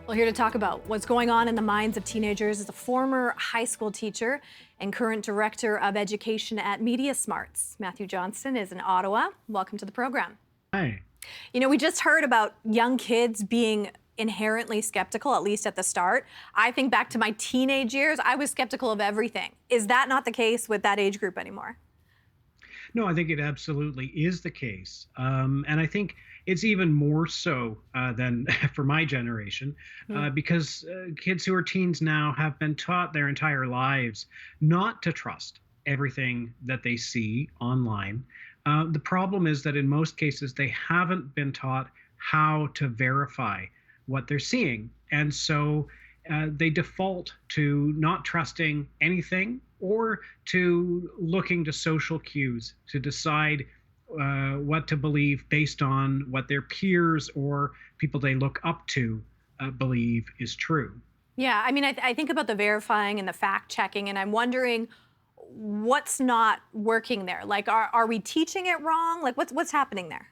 Well, here to talk about what's going on in the minds of teenagers is a former high school teacher and current director of education at Media Smarts. Matthew Johnston is in Ottawa. Welcome to the program. Hi. You know, we just heard about young kids being inherently skeptical, at least at the start. I think back to my teenage years, I was skeptical of everything. Is that not the case with that age group anymore? No, I think it absolutely is the case. And I think it's even more so than for my generation, because kids who are teens now have been taught their entire lives not to trust everything that they see online. The problem is that in most cases, they haven't been taught how to verify what they're seeing. And so they default to not trusting anything or to looking to social cues to decide what to believe based on what their peers or people they look up to believe is true. Yeah, I mean, I think about the verifying and the fact checking, and I'm wondering what's not working there. Like, are we teaching it wrong? Like, what's happening there?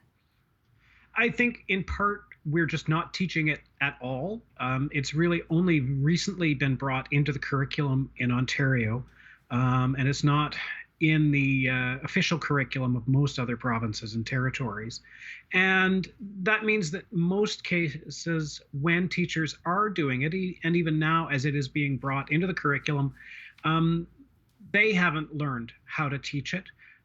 I think in part we're just not teaching it at all. It's really only recently been brought into the curriculum in Ontario, and it's not in the official curriculum of most other provinces and territories. And that means that most cases, when teachers are doing it, and even now as it is being brought into the curriculum, they haven't learned how to teach it.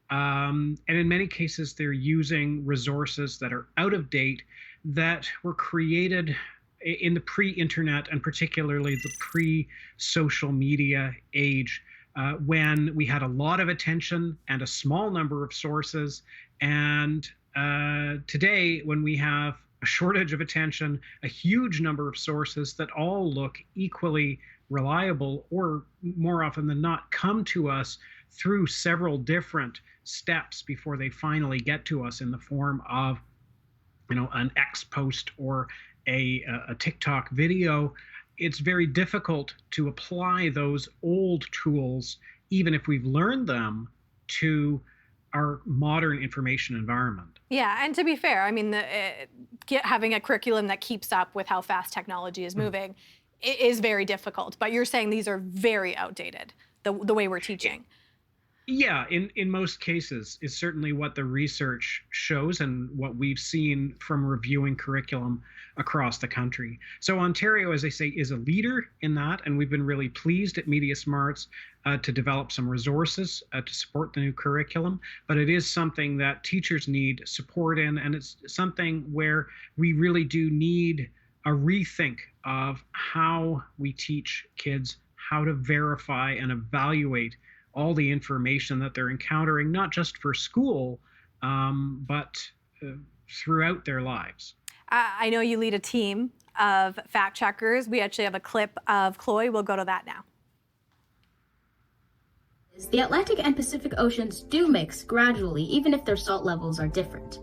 And in many cases, they're using resources that are out of date, that were created in the pre-internet and particularly the pre-social media age, when we had a lot of attention and a small number of sources. And today, when we have a shortage of attention, a huge number of sources that all look equally reliable, or more often than not, come to us through several different steps before they finally get to us in the form of, an X post or a TikTok video. It's very difficult to apply those old tools, even if we've learned them, to our modern information environment. Yeah, and to be fair, I mean, having a curriculum that keeps up with how fast technology is moving is very difficult. But you're saying these are very outdated, the way we're teaching. Yeah, in most cases, is certainly what the research shows and what we've seen from reviewing curriculum across the country. So Ontario, as I say, is a leader in that, and we've been really pleased at Media Smarts to develop some resources to support the new curriculum. But it is something that teachers need support in, and it's something where we really do need a rethink of how we teach kids how to verify and evaluate all the information that they're encountering, not just for school, but throughout their lives. I know you lead a team of fact checkers. We actually have a clip of Chloe. We'll go to that now. The Atlantic and Pacific Oceans do mix gradually, even if their salt levels are different.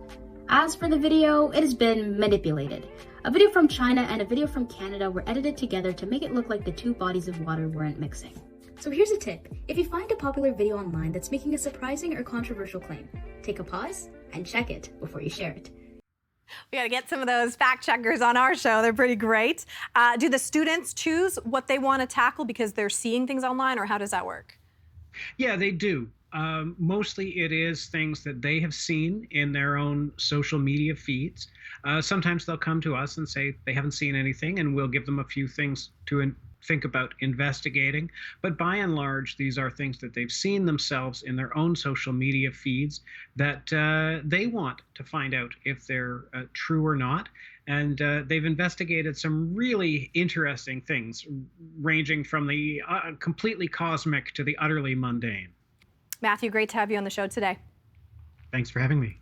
As for the video, it has been manipulated. A video from China and a video from Canada were edited together to make it look like the two bodies of water weren't mixing. So here's a tip. If you find a popular video online that's making a surprising or controversial claim, take a pause and check it before you share it. We got to get some of those fact checkers on our show. They're pretty great. Do the students choose what they want to tackle because they're seeing things online, or how does that work? Yeah, they do. Mostly it is things that they have seen in their own social media feeds. Sometimes they'll come to us and say they haven't seen anything, and we'll give them a few things to think about investigating. But by and large, these are things that they've seen themselves in their own social media feeds that they want to find out if they're true or not. And they've investigated some really interesting things, ranging from the completely cosmic to the utterly mundane. Matthew, great to have you on the show today. Thanks for having me.